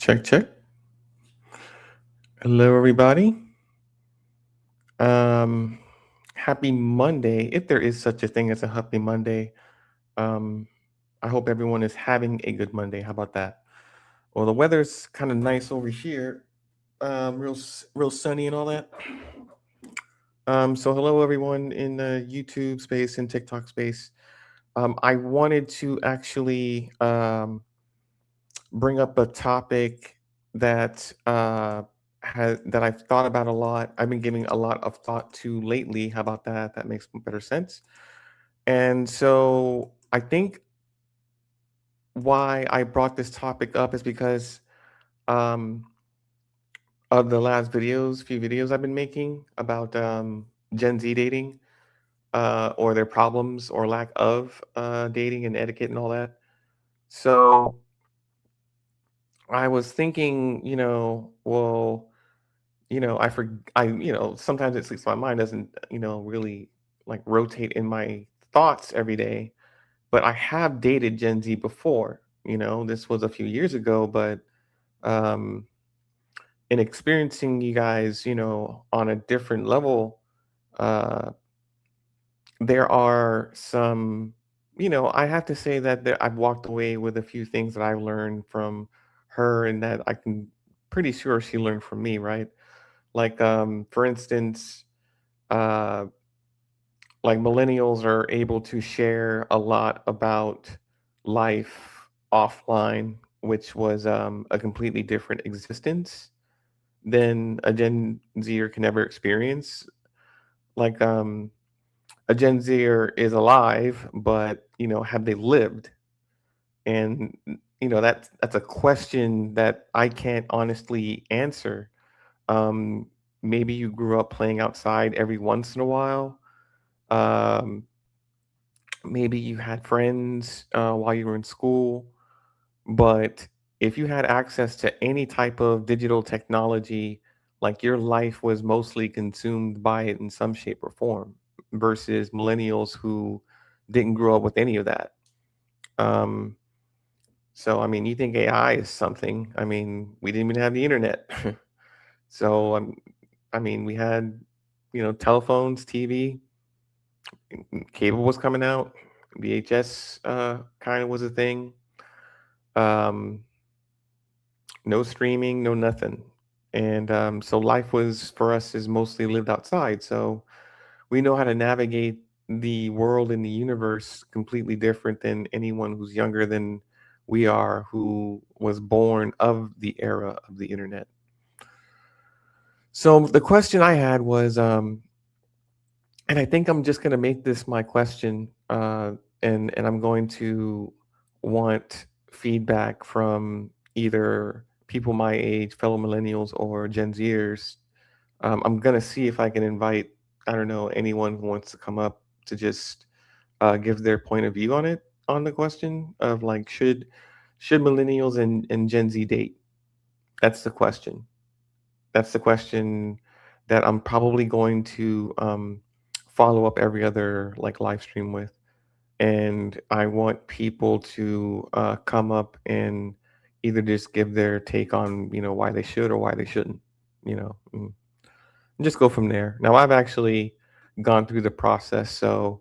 Check, check. Hello, everybody. Um, Happy Monday, if there is such a thing as a happy Monday. Um, I hope everyone is having a good Monday. How about that? Well, the weather's kind of nice over here. Real sunny and all that. So hello everyone in the YouTube space and TikTok space. I wanted to actually bring up a topic that that I've thought about a lot. I've been giving a lot of thought to lately. How about that? That makes better sense. And so I think why I brought this topic up is because um, of the last few videos I've been making about Gen Z dating or their problems or lack of dating and etiquette and all that. So I was thinking, well, sometimes it sleeps my mind doesn't, really like rotate in my thoughts every day. But I have dated Gen Z before. This was a few years ago, but um, in experiencing you guys, on a different level, uh, there are some, I have to say that I've walked away with a few things that I've learned from her, and that I can pretty sure she learned from me, right? Like, for instance, uh, like millennials are able to share a lot about life offline, which was a completely different existence than a Gen Zer can ever experience. Like, a Gen Zer is alive, but have they lived? And that's a question that I can't honestly answer. Um, Maybe you grew up playing outside every once in a while. Um, Maybe you had friends while you were in school, but if you had access to any type of digital technology, like your life was mostly consumed by it in some shape or form, versus millennials who didn't grow up with any of that. Um, so, I mean, you think AI is something? I mean, we didn't even have the internet. So, I mean, we had, telephones, TV, cable was coming out, VHS kind of was a thing. Um, no streaming, no nothing. And so life was for us is mostly lived outside. So we know how to navigate the world and the universe completely different than anyone who's younger than we are, who was born of the era of the internet. So the question I had was, and I think I'm just going to make this my question, and I'm going to want feedback from either people my age, fellow millennials, or Gen Zers. I'm going to see if I can invite, I don't know, anyone who wants to come up to just give their point of view on it, on the question of like, should millennials and Gen Z date? That's the question. That's the question that I'm probably going to follow up every other like live stream with. And I want people to come up and either just give their take on why they should or why they shouldn't. And just go from there. Now I've actually gone through the process, so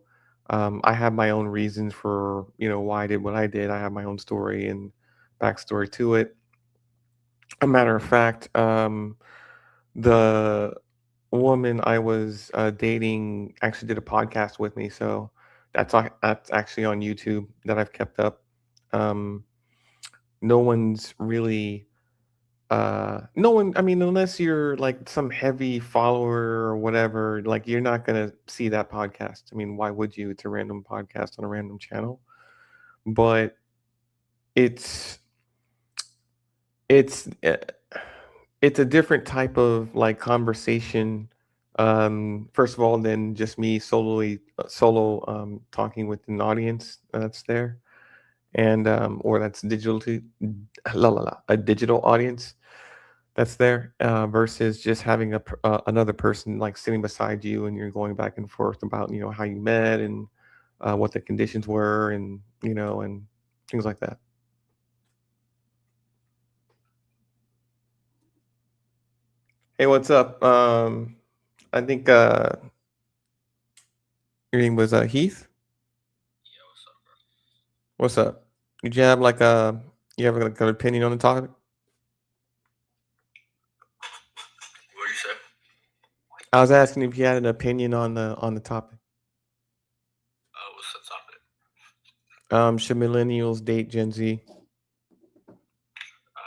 I have my own reasons for why I did what I did. I have my own story and backstory to it. A matter of fact, the woman I was dating actually did a podcast with me, so that's actually on YouTube that I've kept up. Um, no one's really, no one. I mean, unless you're like some heavy follower or whatever, like you're not gonna see that podcast. I mean, why would you? It's a random podcast on a random channel, but it's It's eh, it's a different type of, like, conversation, first of all, than just me talking with an audience that's there, and, or that's a digital audience that's there, versus just having another person, like, sitting beside you, and you're going back and forth about, how you met and, what the conditions were and things like that. Hey, what's up? I think your name was Heath. What's up? Did you have you have like an opinion on the topic? What do you say? I was asking if you had an opinion on the topic. What's the topic? Should millennials date Gen Z? Um,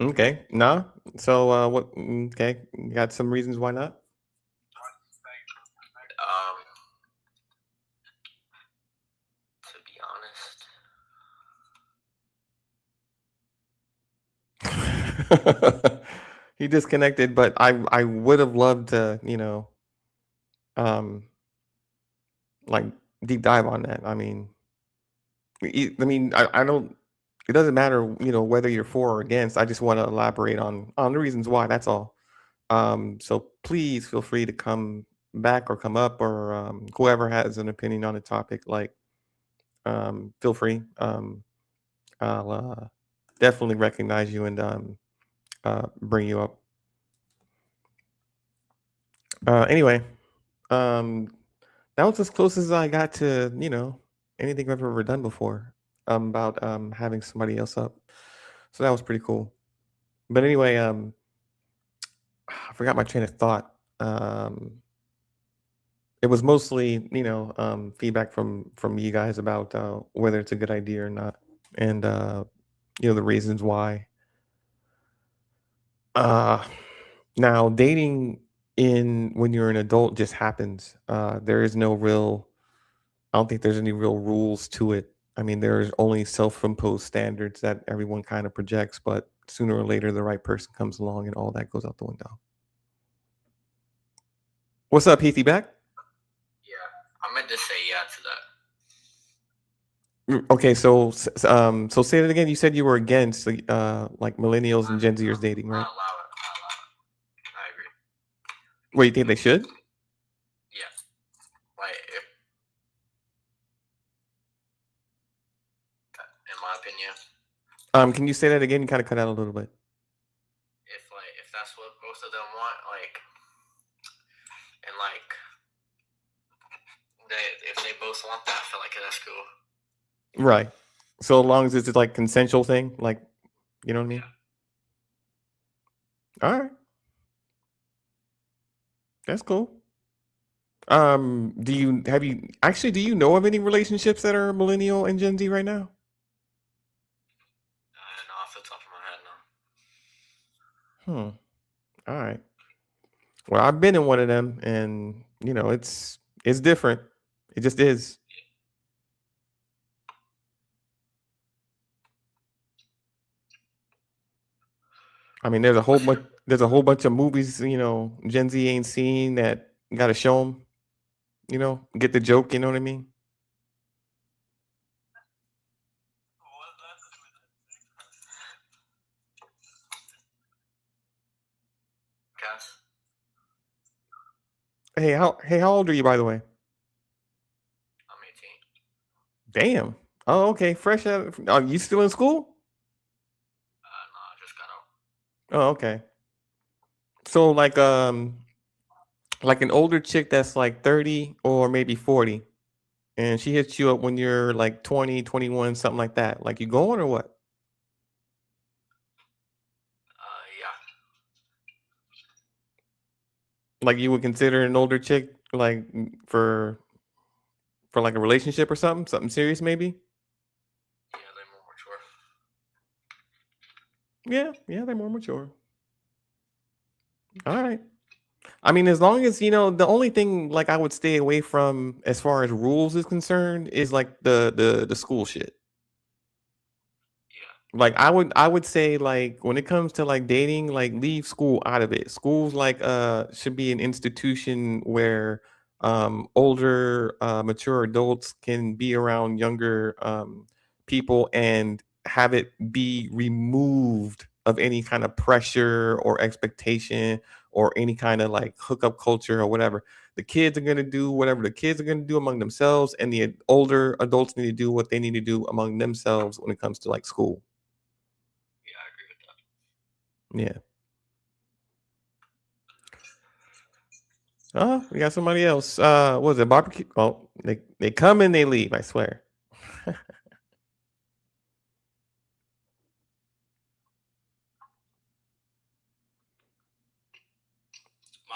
nah. Okay, nah. So what? Okay, you got some reasons why not? Um, to be honest, He disconnected, but I would have loved to, um, like deep dive on that. I don't. It doesn't matter, whether you're for or against. I just want to elaborate on the reasons why. That's all. So please feel free to come back or come up or whoever has an opinion on the topic. Feel free. I'll definitely recognize you and bring you up. Anyway, um, that was as close as I got to anything I've ever done before. About having somebody else up. So that was pretty cool. But anyway, I forgot my train of thought. It was mostly, feedback from you guys about whether it's a good idea or not, and the reasons why. Uh, Now dating in when you're an adult just happens. There is no real. I don't think there's any real rules to it. I mean, there's only self-imposed standards that everyone kind of projects, but sooner or later, the right person comes along, and all that goes out the window. What's up, Heathy? Back? yeah, I meant to say yeah to that. Okay, so say that again. You said you were against like millennials and Gen Zers dating, I right? allow it. I allow it. I agree. What you think they should? Yeah, like if, in my opinion, Can you say that again? You kind of cut out a little bit. if that's what both of them want, and if they both want that, I feel like that's cool. Right. So as long as it's like consensual thing, like you know what I mean? All right, that's cool. Do you know of any relationships that are millennial and Gen Z right now? Not off the top of my head, no. Hmm. All right. Well, I've been in one of them, and it's different. It just is. I mean, What's your there's a whole bunch of movies, Gen Z ain't seen that got to show them, get the joke, you know what I mean? guess? Hey, how old are you, by the way? I'm 18. Damn. Oh, okay. Fresh out. Are you still in school? No, I just got out. Oh, okay. So like an older chick that's like 30 or maybe 40, and she hits you up when you're like 20, 21, something like that. Like you going or what? Yeah. Like you would consider an older chick like for like a relationship or something serious maybe? Yeah, they're more mature. Yeah, yeah, they're more mature. All right. I mean, as long as the only thing like I would stay away from as far as rules is concerned is like the school shit. Yeah. Like I would say like when it comes to like dating, like leave school out of it. Schools like should be an institution where older mature adults can be around younger people and have it be removed of any kind of pressure or expectation or any kind of like hookup culture or whatever. The kids are going to do whatever the kids are going to do among themselves, and the older adults need to do what they need to do among themselves when it comes to like school. Yeah. Oh, we got somebody else. What was it barbecue? Oh, they come and they leave. I swear. My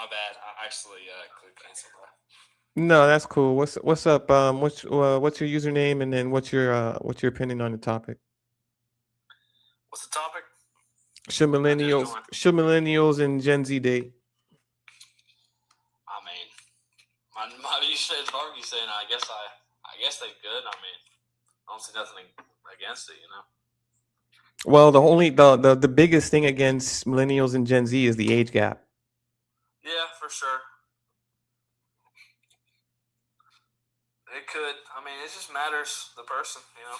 bad. I actually clicked cancel that. No, that's cool. What's up? What's your username, and then what's your opinion on the topic? What's the topic? Should I just millennials joined. should millennials and Gen Z date? I mean, my you said barbecue saying I guess they could. I mean, I don't see nothing against it. You know. Well, the biggest thing against millennials and Gen Z is the age gap. Yeah, for sure. It could. I mean, it just matters the person. You know.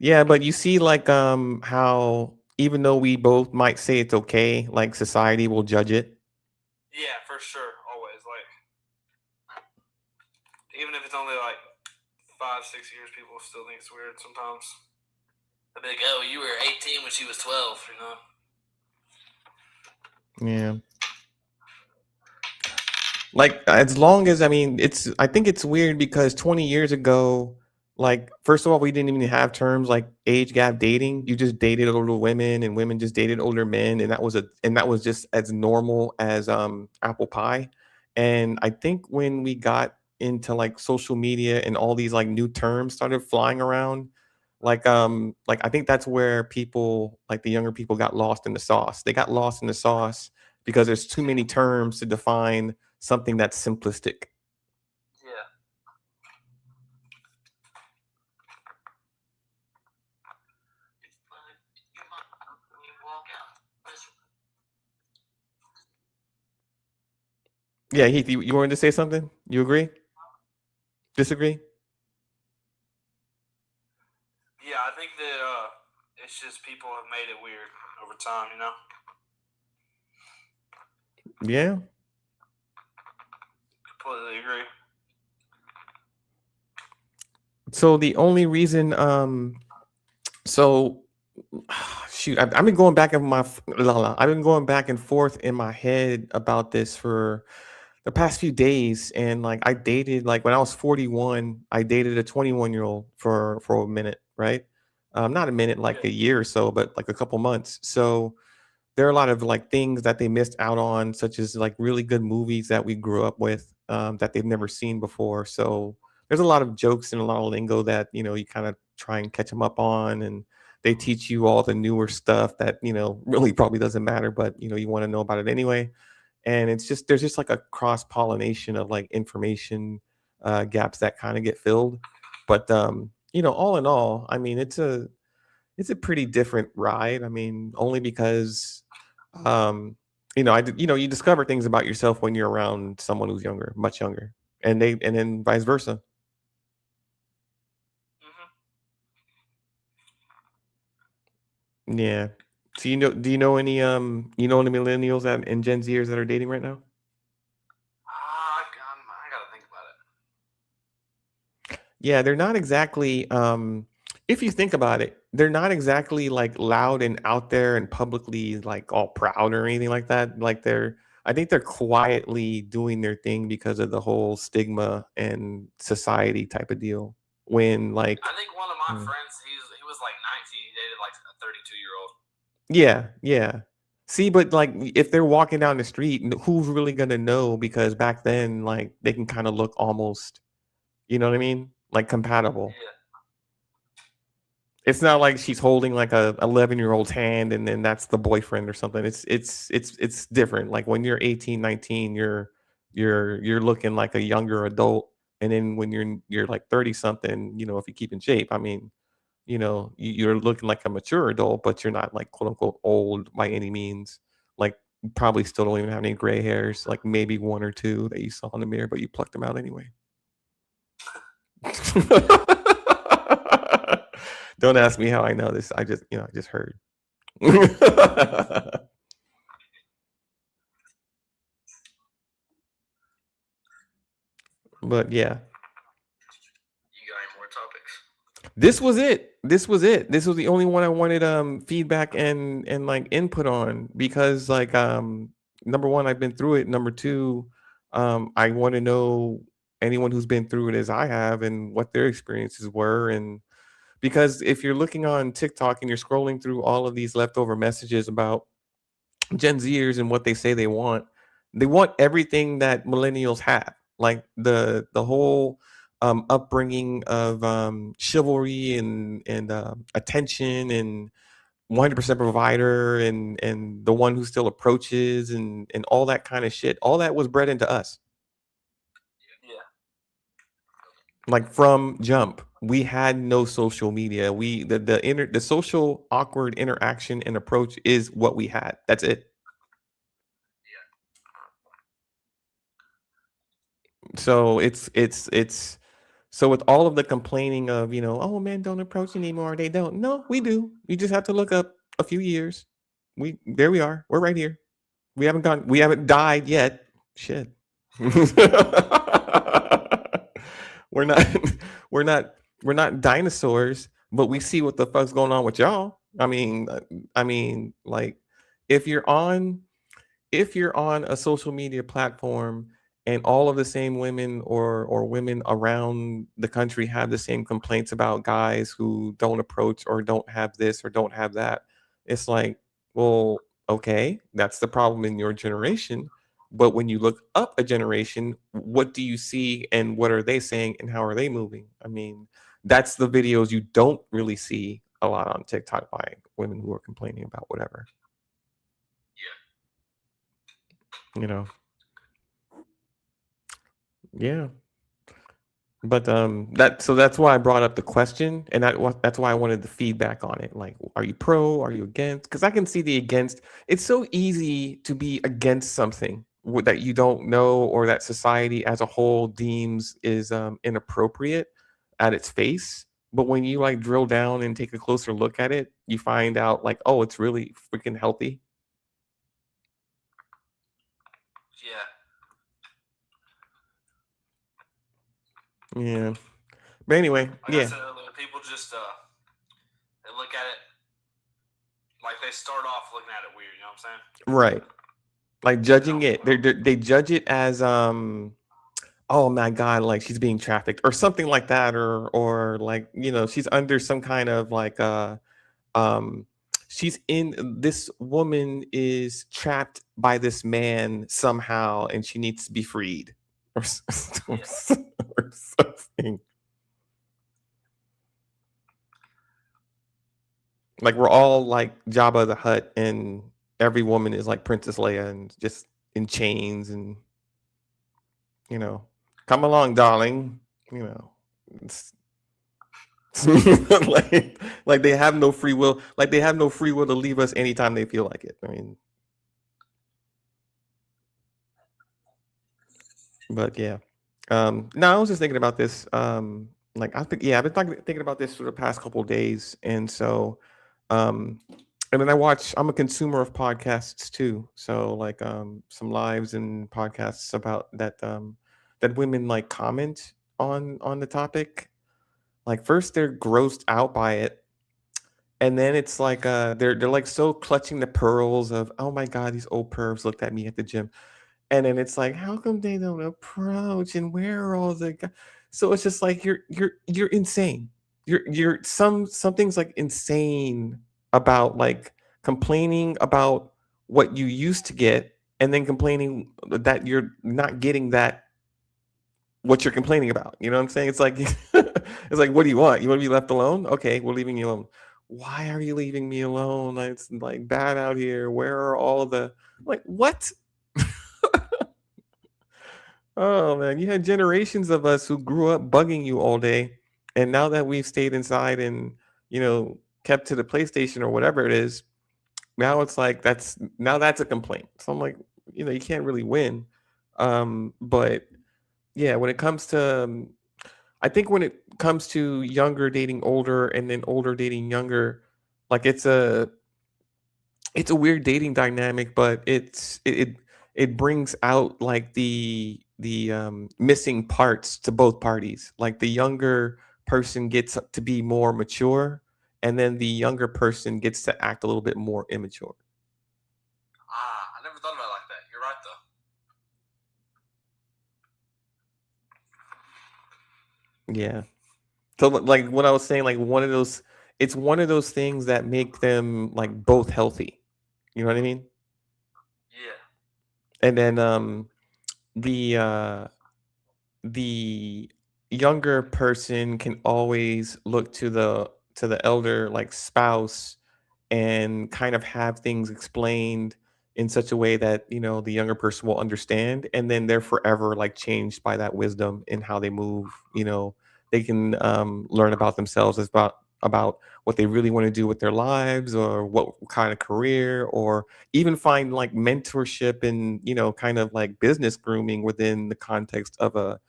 Yeah, but you see, like, how even though we both might say it's okay, like society will judge it. Yeah, for sure. Always like, even if it's only like 5, 6 years, people still think it's weird sometimes. They'll be like, "Oh, you were 18 when she was 12." You know. Yeah. Like, as long as, I mean, I think it's weird because 20 years ago, like, first of all, we didn't even have terms like age gap dating. You just dated older women and women just dated older men, and that was just as normal as apple pie. And I think when we got into like social media and all these like new terms started flying around, like I think that's where people, like the younger people, got lost in the sauce. They got lost in the sauce because there's too many terms to define something that's simplistic. Yeah. You walk out. Yeah, Heath, you wanted to say something? You agree? Disagree? Yeah, I think that it's just people have made it weird over time. You know. Yeah. Completely agree. So the only reason, so shoot, I've been going back in my, I've been going back and forth in my head about this for the past few days, and like I dated, like when I was 41, I dated a 21-year-old for a minute, right? Not a minute, like Yeah. a year or so, but like a couple months. So there are a lot of like things that they missed out on, such as like really good movies that we grew up with, that they've never seen before. So there's a lot of jokes and a lot of lingo that you kind of try and catch them up on, and they teach you all the newer stuff that really probably doesn't matter, but you want to know about it anyway. And it's just there's just like a cross pollination of like information gaps that kind of get filled. But all in all, I mean, it's a pretty different ride. I mean, only because um, you discover things about yourself when you're around someone who's younger, much younger, and then vice versa. Mm-hmm. Yeah. So do you know any millennials that and Gen Zers that are dating right now? I gotta think about it. Yeah, they're not exactly, if you think about it, they're not exactly like loud and out there and publicly like all proud or anything like that. Like I think they're quietly doing their thing because of the whole stigma and society type of deal. When I like, think one of my mm, friends, he was like 19. He dated like a 32-year-old. yeah, yeah. See, but like if they're walking down the street, who's really gonna know? Because back then, like they can kind of look almost, you know what I mean? Like compatible. Yeah. It's not like she's holding like a 11-year-old's hand and then that's the boyfriend or something. It's different. Like when you're 18, 19, you're looking like a younger adult. And then when you're like 30 something, if you keep in shape, I mean, you're looking like a mature adult, but you're not like quote unquote old by any means. Like you probably still don't even have any gray hairs, like maybe one or two that you saw in the mirror, but you plucked them out anyway. Don't ask me how I know this. I just heard. But yeah. You got any more topics? This was it. This was it. This was the only one I wanted feedback and like input on because like number one, I've been through it. Number two, I want to know anyone who's been through it as I have and what their experiences were. And because if you're looking on TikTok and you're scrolling through all of these leftover messages about Gen Zers and what they want everything that millennials have, like the whole upbringing of chivalry and attention and 100% provider and the one who still approaches and all that kind of shit. All that was bred into us. Yeah. Like from jump, we had no social media. We the social awkward interaction and approach is what we had. That's it. So it's so with all of the complaining of, oh, men don't approach anymore, they don't. No, we do. You just have to look up a few years. We are. We're right here. We haven't died yet. Shit. we're not we're not we're not dinosaurs, but we see what the fuck's going on with y'all. I mean, like if you're on if you're on a social media platform and all of the same women or women around the country have the same complaints about guys who don't approach or don't have this or don't have that, it's like, well, okay, that's the problem in your generation. But when you look up a generation, what do you see and what are they saying and how are they moving? I mean, that's the videos you don't really see a lot on TikTok by women who are complaining about whatever. You know. Yeah. But that's why I brought up the question, and that's why I wanted the feedback on it. Like, are you pro? Are you against? Because I can see the against. It's so easy to be against something that you don't know or that society as a whole deems is inappropriate at its face. But when you like drill down and take a closer look at it, you find out like, oh, it's really freaking healthy. Yeah. Yeah. But anyway, Like I yeah. said earlier, people just they look at it like they start off looking at it weird. You know what I'm saying? Right. Like They judging don't. it, they judge it as oh my god, like she's being trafficked or something like that, or like she's under some kind of like um she's in this woman is trapped by this man somehow and she needs to be freed or, or, or something. Like we're all like Jabba the Hutt and every woman is like Princess Leia and just in chains and you know, come along, darling. You know, it's, like they have no free will. Like they have no free will to leave us anytime they feel like it. I mean, but yeah. No, I was just thinking about this. Like I think, yeah, I've been thinking about this for the past couple of days, and so, um, and then I'm a consumer of podcasts too. So like, some lives and podcasts about that women like comment on the topic. Like first they're grossed out by it, and then it's like they're like so clutching the pearls of, oh my god, these old pervs looked at me at the gym. And then it's like, how come they don't approach and where are all the so it's just like you're insane. You're something's like insane about like complaining about what you used to get and then complaining that you're not getting that what you're complaining about. You know what I'm saying? It's like it's like, what do you want? You want to be left alone? Okay, we're leaving you alone. Why are you leaving me alone? It's like bad out here. Where are all the like what? Oh man, you had generations of us who grew up bugging you all day, and now that we've stayed inside and kept to the PlayStation or whatever it is, now it's like that's a complaint. So I'm like, you can't really win. But yeah, when it comes to I think when it comes to younger dating older and then older dating younger, like it's a weird dating dynamic, but it brings out like the missing parts to both parties. Like the younger person gets to be more mature, and then the younger person gets to act a little bit more immature. I never thought about it like that. You're right though. Yeah. So like what I was saying, like one of those, it's one of those things that make them like both healthy. You know what I mean? Yeah. And then the the younger person can always look to the elder like spouse and kind of have things explained in such a way that the younger person will understand, and then they're forever like changed by that wisdom in how they move. They can learn about themselves, about what they really want to do with their lives, or what kind of career, or even find like mentorship and kind of like business grooming within the context of a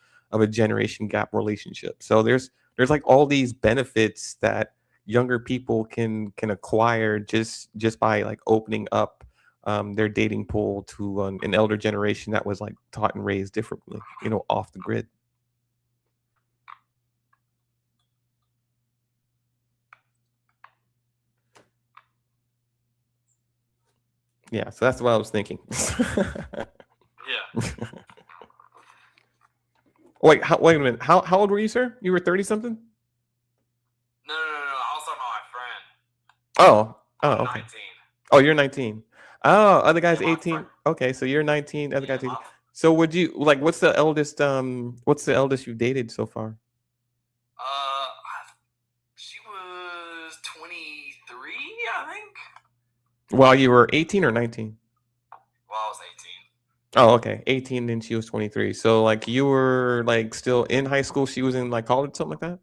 generation gap relationship. So there's like all these benefits that younger people can acquire just by like opening up their dating pool to an elder generation that was like taught and raised differently, off the grid. Yeah, so that's what I was thinking. Yeah. Wait a minute. How old were you, sir? You were 30 something? No, no, no, no. I was talking about my friend. Oh, oh, I'm okay. 19. Oh, you're 19. Oh, other Yeah, guy's my 18. friend. Okay, so you're 19, other Yeah, guy's 18. So would you like what's the eldest you've dated so far? uh, she was 23, I think. While you were 18 or 19? Well, I was 18. Oh, okay. 18 and she was 23. So like you were like still in high school, she was in like college, something like that?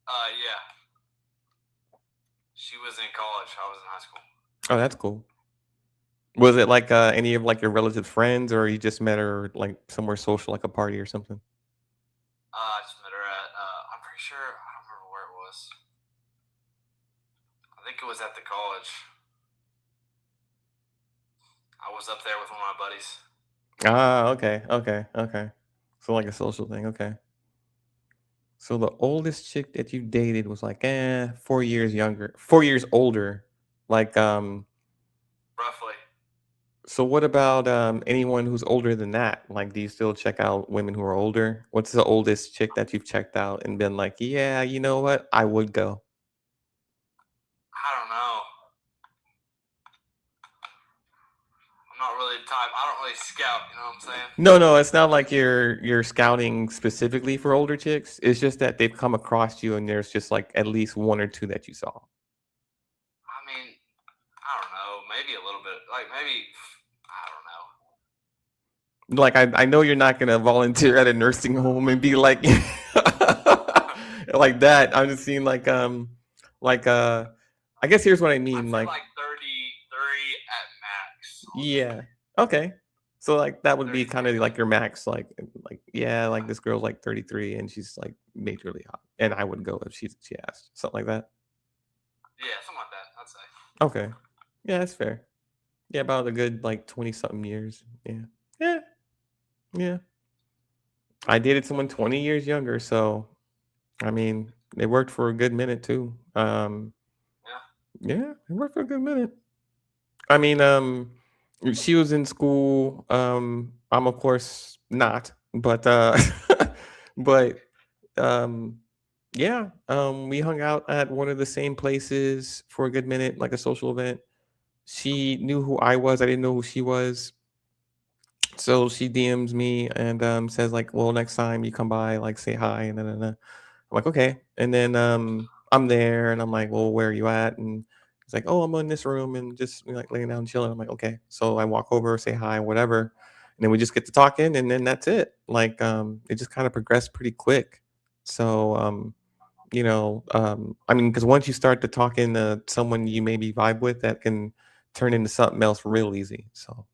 Yeah. She was in college. I was in high school. Oh, that's cool. Was it like any of like your relative friends, or you just met her like somewhere social, like a party or something? I just met her at. I'm pretty sure. I don't remember where it was. I think it was at the college. I was up there with one of my buddies. Ah, okay, okay, okay. So like a social thing, okay. So the oldest chick that you dated was like 4 years younger, 4 years older. Like Roughly. so what about anyone who's older than that? Like do you still check out women who are older? What's the oldest chick that you've checked out and been like, yeah, you know what? I would go. I don't know. I'm not really the type. I don't really scout. You know what I'm saying? No, no, it's not like you're scouting specifically for older chicks. It's just that they've come across you and there's just like at least one or two that you saw. I mean, I don't know. Maybe a little bit. Like maybe. I don't know. Like I know you're not gonna volunteer at a nursing home and be like like that. I'm just seeing like I guess here's what I I'd mean. say Like like 33 at max. yeah. Okay. So like that would be kind 33. of like your max, like yeah, like this girl's like 33 and she's like majorly hot. And I would go if she asked. Something like that. Yeah, something like that. I'd say. Okay. Yeah, that's fair. Yeah, about a good like 20 something years. Yeah. Yeah. Yeah. I dated someone 20 years younger, so I mean, it worked for a good minute too. Yeah. Yeah, it worked for a good minute. I mean, she was in school. I'm of course not, but but um, yeah, we hung out at one of the same places for a good minute, like a social event. She knew who I was. I didn't know who she was. So she DMs me and says like, "Well, next time you come by, like say hi." And then I'm like, "Okay." And then I'm there and I'm like, "Well, where are you at?" And he's like, "Oh, I'm in this room and just like laying down chilling." I'm like, "Okay." So I walk over, say hi, whatever, and then we just get to talking, and then that's it. Like it just kind of progressed pretty quick. So I mean, because once you start to talking to someone you maybe vibe with, that can turn into something else real easy. So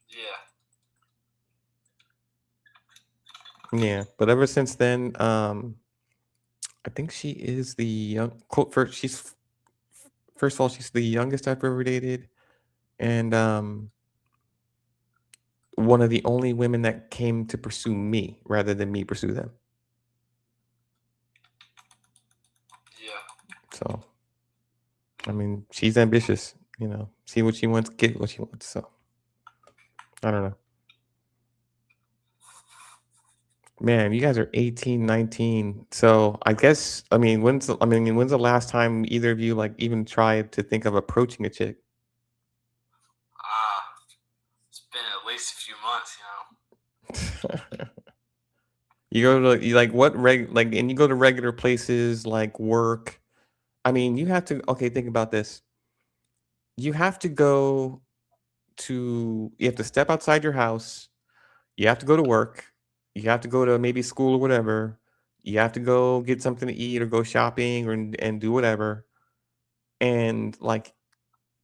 Yeah. yeah, but ever since then, I think she is the quote first. First of all, she's the youngest I've ever dated, and one of the only women that came to pursue me rather than me pursue them. So I mean, she's ambitious. See what she wants, get what she wants. So I don't know. Man, you guys are 18, 19. So I guess when's the last time either of you like even tried to think of approaching a chick? It's been at least a few months, you know. You go to you like what like and you go to regular places like work. I mean, you have to okay, think about this. You have to go you have to step outside your house. You have to go to work. You have to go to maybe school or whatever. You have to go get something to eat or go shopping or and do whatever. And like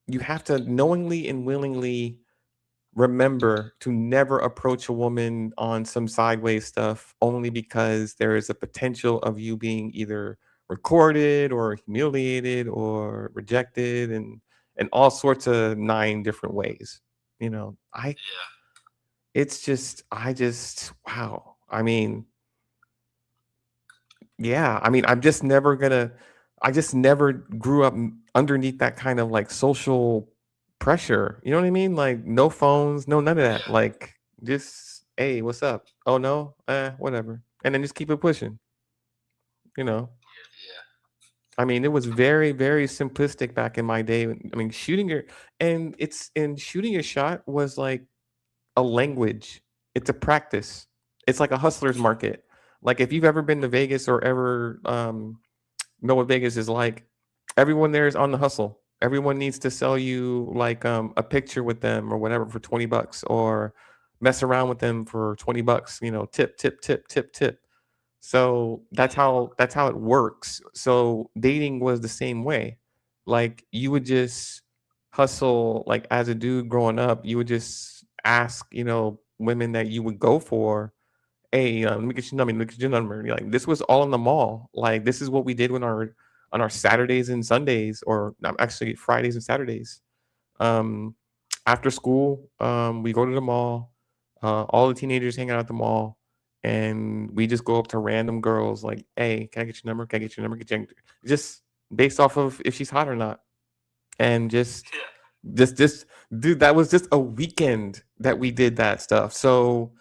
you have to knowingly and willingly remember to never approach a woman on some sideways stuff only because there is a potential of you being either recorded or humiliated or rejected and all sorts of nine different ways. I Yeah, it's just I just wow. I mean, yeah, I mean, I just never grew up underneath that kind of like social pressure. You know what I mean? Like no phones, no none of that. yeah, Like just, hey, what's up? Oh no, whatever. And then just keep it pushing, you know. yeah, I mean, it was very, very simplistic back in my day. I mean, shooting your shot was like a language. It's a practice. It's like a hustler's market. Like if you've ever been to Vegas or ever know what Vegas is like, everyone there is on the hustle. Everyone needs to sell you like a picture with them or whatever for $20 or mess around with them for $20, tip, tip, tip, tip, tip. So that's how it works. So dating was the same way. Like you would just hustle like as a dude growing up, you would just ask, women that you would go for, hey, let me get your number, look at your number. And like this was all in the mall. Like this is what we did on our Saturdays and Sundays, or actually Fridays and Saturdays. Um, After school, we go to the mall. All the teenagers hang out at the mall, and we just go up to random girls like, "Hey, can I get your number? Can I get your number? Just based off of if she's hot or not." And yeah, just dude, that was just a weekend that we did that stuff. So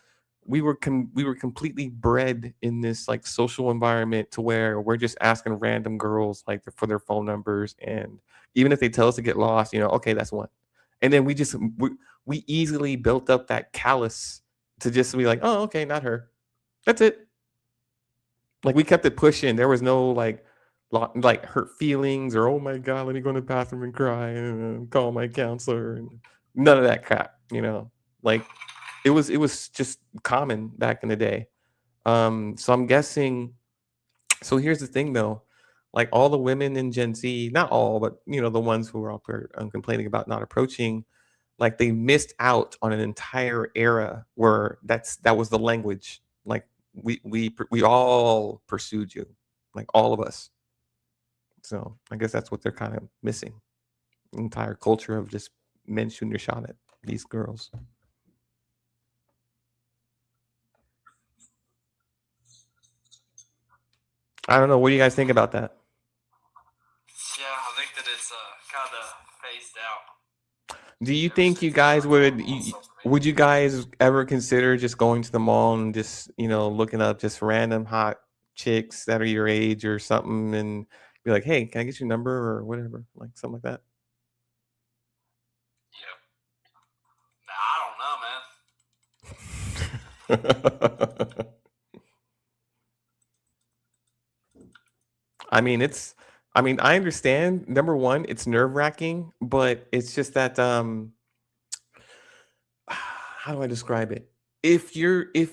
we were completely bred in this like social environment to where we're just asking random girls like for their phone numbers, and even if they tell us to get lost, okay, that's one. And then we easily built up that callus to just be like, oh, okay, not her. That's it. Like we kept it pushing. There was no like hurt feelings or oh my god, let me go to the bathroom and cry and call my counselor and none of that crap. Like it was just common back in the day. So I'm guessing. So here's the thing though, like all the women in Gen Z, not all, but the ones who are complaining about not approaching, like they missed out on an entire era where that was the language. Like we all pursued you, like all of us. So I guess that's what they're kind of missing. Entire culture of just men shooting their shot at these girls. I don't know. What do you guys think about that? yeah. I think that it's kind of phased out Do you ever think you since it's guys like on social would media. you guys ever consider just going to the mall and just looking up just random hot chicks that are your age or something and be like, hey, can I get your number or whatever, like something like that? Yeah, nah, I don't know, man. I mean, I understand. Number one, it's nerve wracking, but it's just that how do I describe it? If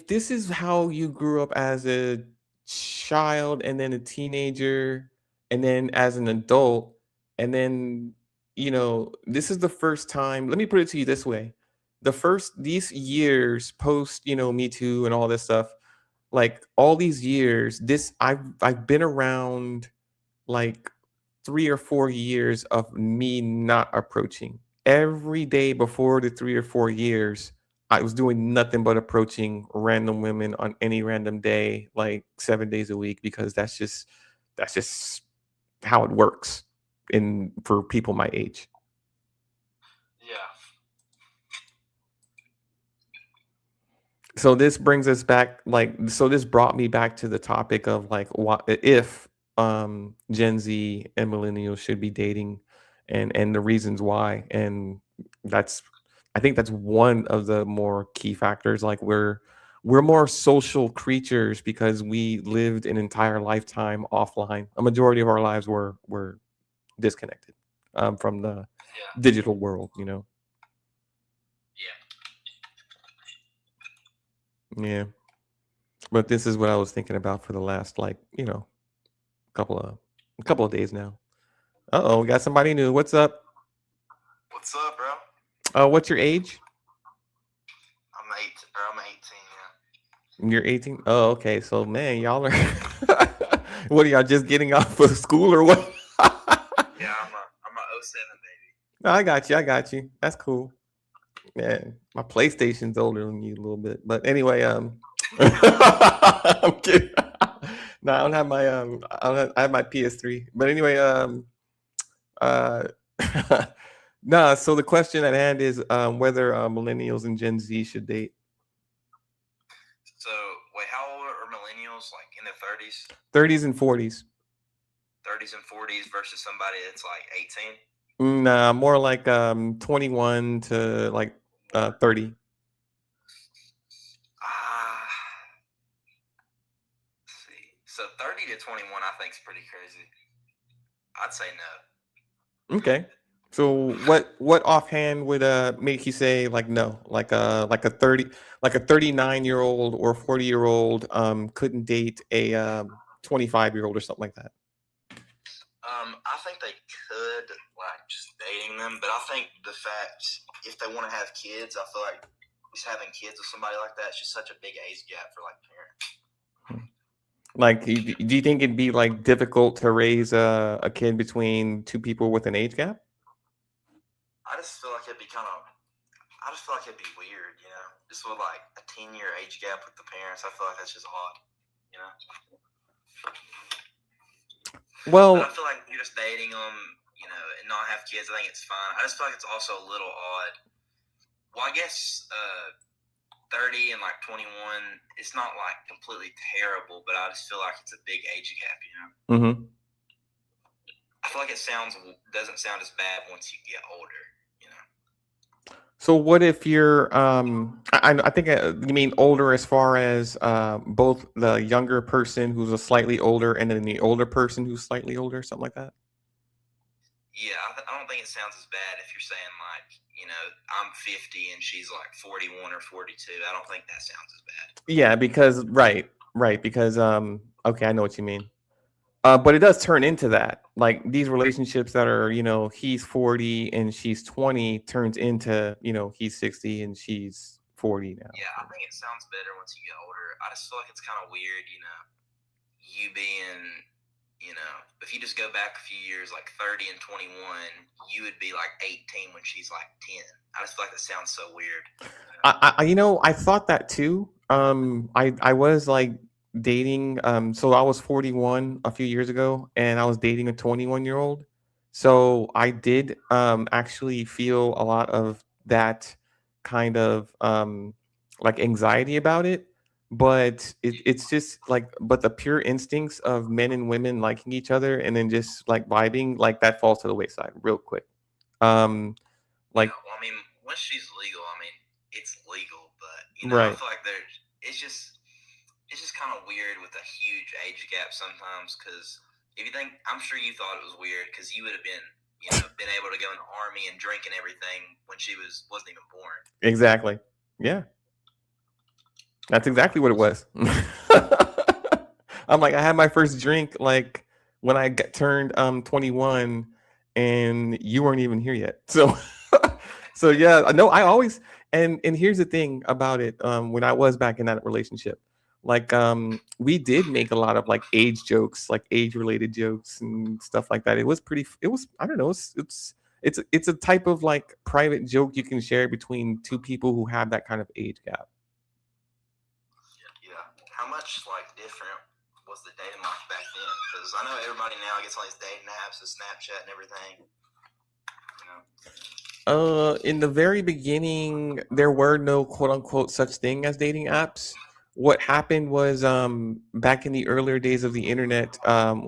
this is how you grew up as a child and then a teenager and then as an adult and then this is the first time, let me put it to you this way. These years post, Me Too and all this stuff, like all these years, this I've been around like 3 or 4 years of me not approaching. Every day before the 3 or 4 years, I was doing nothing but approaching random women on any random day, like 7 days a week, because that's just how it works in for people my age. Yeah. So this brings us back, like, so this brought me back to the topic of like what if Gen Z and millennials should be dating, and the reasons why. And that's, I think that's one of the more key factors. Like we're more social creatures because we lived an entire lifetime offline. A majority of our lives were disconnected from the Yeah. digital world, you know. Yeah. Yeah. But this is what I was thinking about for the last, like, you know, couple of couple of days now. Uh-oh, we got somebody new. What's up? What's up, bro? What's your age? I'm 18. You're 18. Oh, okay. So man, y'all are what are y'all just getting off of school or what? Yeah, I'm a '07 baby. No, I got you. I got you. That's cool. Yeah, my PlayStation's older than you a little bit, but anyway, I'm kidding. No, I don't have my I have my PS3, but anyway, uh, nah. So the question at hand is whether millennials and Gen Z should date. So, wait, how old are millennials? Like in their 30s, 30s and 40s. 30s and 40s versus somebody that's like 18? Nah, more like 21 to like 30. Ah, let's see. So 30 to 21, I think is pretty crazy. I'd say no. Okay. So what offhand would make you say like no? Like a 30, like a 39-year-old or 40-year-old couldn't date a 25-year-old or something like that. I think they could, like, just dating them, but I think the fact if they want to have kids, I feel like just having kids with somebody like that is just such a big age gap for like parents. Like, do you think it'd be like difficult to raise a kid between two people with an age gap? I just feel like it'd be I just feel like it'd be weird, you know? Just with like a 10-year age gap with the parents, I feel like that's just odd, you know? Well, but I feel like you're just dating them, you know, and not have kids. I think it's fine. I just feel like it's also a little odd. Well, I guess 30 and like 21, it's not like completely terrible, but I just feel like it's a big age gap, you know? mm-hmm. I feel like it doesn't sound as bad once you get older, you know? So what if you're I think you mean older as far as both the younger person who's a slightly older and then the older person who's slightly older, something like that? Yeah, I don't think it sounds as bad if you're saying like, you know, I'm 50 and she's like 41 or 42. I don't think that sounds as bad. Yeah, because right, because okay, I know what you mean. But it does turn into that. Like these relationships that are, you know, he's 40 and she's 20 turns into, you know, he's 60 and she's 40 now. Yeah, I think it sounds better once you get older. I just feel like it's kind of weird, you know, you being, you know, if you just go back a few years, like 30 and 21, you would be like 18 when she's like 10. I just feel like that sounds so weird. You know, I thought that too. I was like dating. So I was 41 a few years ago, and I was dating a 21-year-old. So I did actually feel a lot of that kind of like anxiety about it. But it's just like, but the pure instincts of men and women liking each other and then just like vibing, like that falls to the wayside real quick. Like, yeah, well, I mean, once she's legal, I mean, it's legal, but you know, right. I feel like it's just kind of weird with a huge age gap sometimes. Because if you think, I'm sure you thought it was weird because you would have been, you know, been able to go in the army and drink and everything when she wasn't even born. Exactly. Yeah. That's exactly what it was. I'm like, I had my first drink like when I turned 21, and you weren't even here yet. So, so yeah, I know. I always and here's the thing about it. When I was back in that relationship, like we did make a lot of like age jokes, like age related jokes and stuff like that. It was pretty. It was, I don't know. It's a type of like private joke you can share between two people who have that kind of age gap. Yeah. How much like different was the dating life back Because I know everybody now gets all these dating apps and Snapchat and everything. In the very beginning, there were no quote unquote such thing as dating apps. What happened was back in the earlier days of the internet,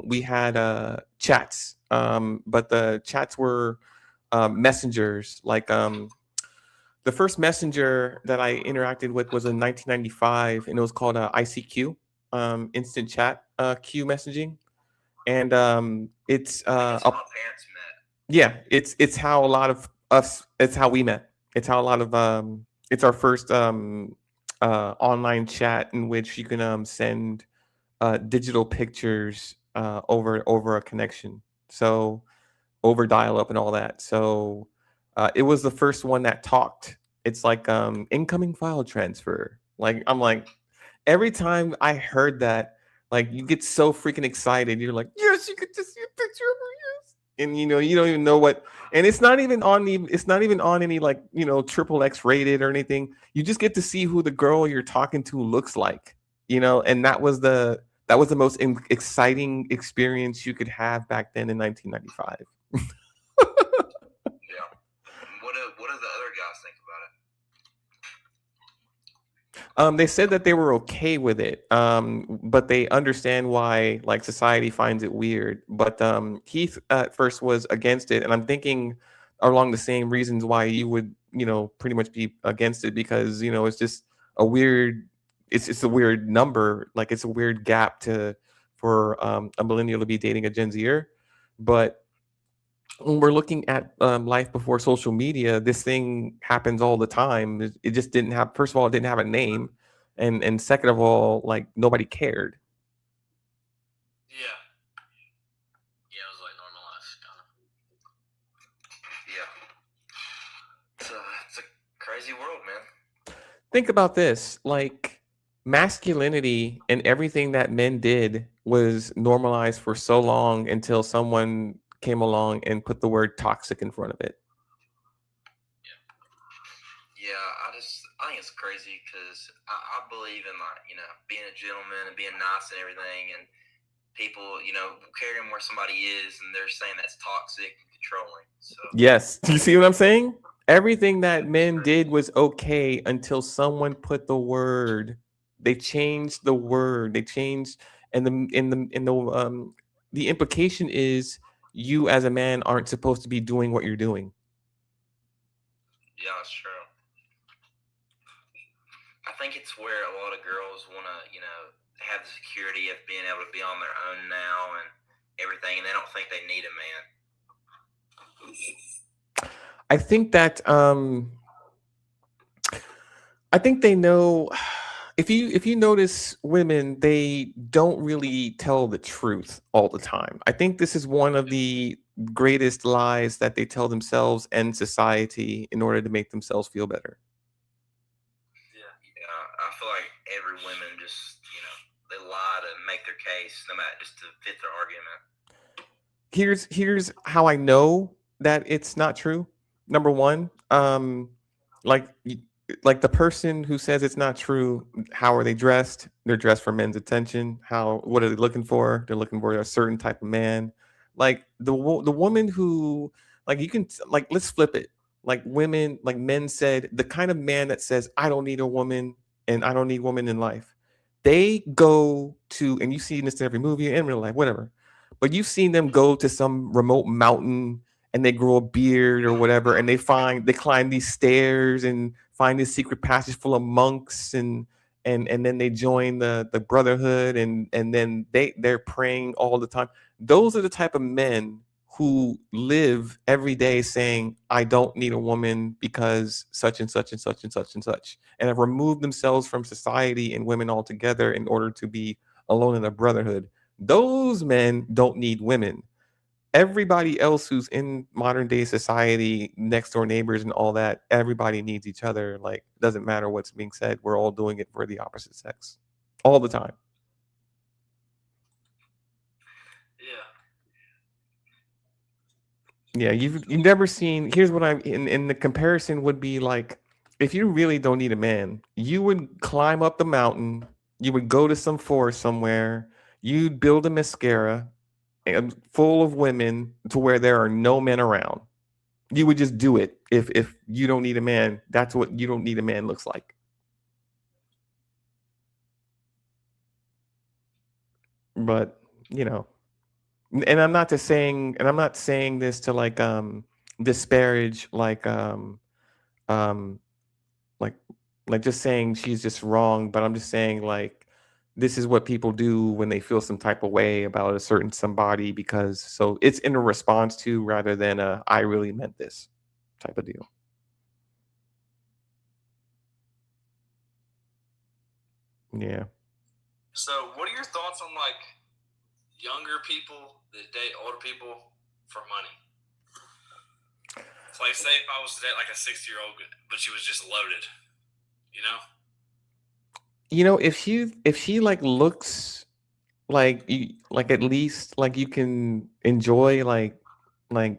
we had chats, but the chats were messengers. Like the first messenger that I interacted with was in 1995, and it was called ICQ, instant chat queue messaging, and it's That's how my parents met. yeah, it's how a lot of us. It's how we met. It's how a lot of It's our first online chat in which you can send digital pictures over a connection. So over dial up and all that. So it was the first one that talked. It's like incoming file transfer. Like I'm like every time I heard that, like you get so freaking excited. You're like, yes, you could just see a picture of her, yes. And you don't even know what. And it's not even on any like triple X rated or anything. You just get to see who the girl you're talking to looks like. And that was the most exciting experience you could have back then in 1995. Yeah. What do the other guys think about it? They said that they were okay with it, but they understand why like society finds it weird. But Keith at first was against it, and I'm thinking along the same reasons why you would pretty much be against it because it's just a weird. It's a weird number, like it's a weird gap for a millennial to be dating a Gen Zer, but when we're looking at life before social media, this thing happens all the time. It just didn't have. First of all, it didn't have a name, and second of all, like nobody cared. Yeah. Yeah, it was like normalized, kind of. Yeah. It's a crazy world, man. Think about this: like masculinity and everything that men did was normalized for so long until someone came along and put the word toxic in front of it. Yeah, I think it's crazy because I believe in like being a gentleman and being nice and everything, and people caring where somebody is, and they're saying that's toxic and controlling. So yes, do you see what I'm saying? Everything that men did was okay until someone put the word. They changed the word. They changed, and the implication is you as a man aren't supposed to be doing what you're doing. Yeah, that's true. I think it's where a lot of girls want to, have the security of being able to be on their own now and everything, and they don't think they need a man. I think that I think they know. If you notice women, they don't really tell the truth all the time. I think this is one of the greatest lies that they tell themselves and society in order to make themselves feel better. Yeah, I feel like every woman just they lie to make their case, no matter just to fit their argument. Here's how I know that it's not true. Number one, like like the person who says it's not true, how are they dressed? They're dressed for men's attention. What are they looking for? They're looking for a certain type of man. Like the woman who like you can like let's flip it. Like women, like men said, the kind of man that says I don't need a woman and I don't need women in life. They go to, and you've seen this in every movie and real life, whatever. But you've seen them go to some remote mountain and they grow a beard or whatever, and they climb these stairs and find this secret passage full of monks, and then they join the brotherhood, and then they're praying all the time. Those are the type of men who live every day saying, I don't need a woman because such and such and such and such and such, and have removed themselves from society and women altogether in order to be alone in a brotherhood. Those men don't need women. Everybody else who's in modern day society, next door neighbors and all that, everybody needs each other. Like, doesn't matter what's being said, we're all doing it for the opposite sex all the time. Yeah, you've never seen. Here's what I'm in the comparison would be like, if you really don't need a man, you would climb up the mountain, you would go to some forest somewhere, You'd build a mascara full of women to where there are no men around. You would just do it if you don't need a man. That's what you don't need a man looks like. But you know, and I'm not saying this to like disparage um like just saying she's just wrong, but I'm just saying like this is what people do when they feel some type of way about a certain somebody, because so it's in a response to rather than a I really meant this type of deal. Yeah. So, what are your thoughts on like younger people that date older people for money? So, like, say if I was to date like a 60-year-old, but she was just loaded, you know? You know, if she like looks like you, like at least like you can enjoy like A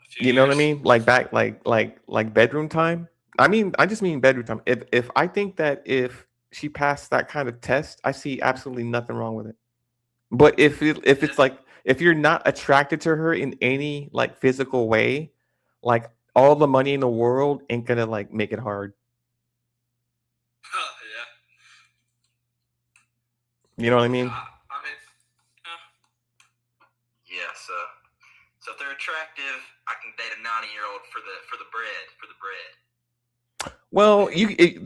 few you know what I years. mean? Like back like bedroom time. I mean, I just mean bedroom time. If I think that if she passed that kind of test, I see absolutely nothing wrong with it. But if it's like if you're not attracted to her in any like physical way, like all the money in the world ain't gonna like make it hard. Yeah. You know what I mean? I mean, Yeah, so if they're attractive, I can date a 90-year-old for the bread. Well,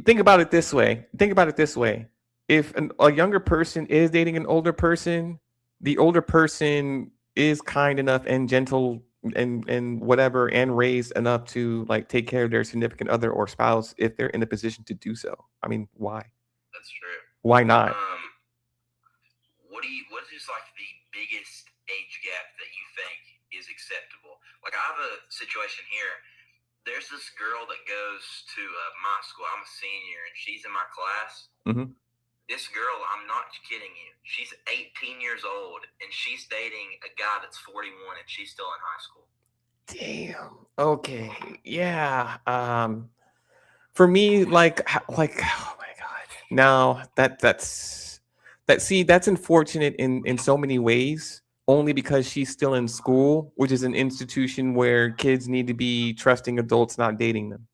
think about it this way. Think about it this way. If a younger person is dating an older person, the older person is kind enough and gentle and whatever and raised enough to like take care of their significant other or spouse if they're in a position to do so. I mean, why? That's true. Why not? What is like the biggest age gap that you think is acceptable? Like I have a situation here. There's this girl that goes to my school. I'm a senior, and she's in my class. Mm-hmm. This girl, I'm not kidding you. She's 18 years old, and she's dating a guy that's 41, and she's still in high school. Damn. Okay. Yeah. For me, like, oh my god. Now that's unfortunate in so many ways. Only because she's still in school, which is an institution where kids need to be trusting adults, not dating them.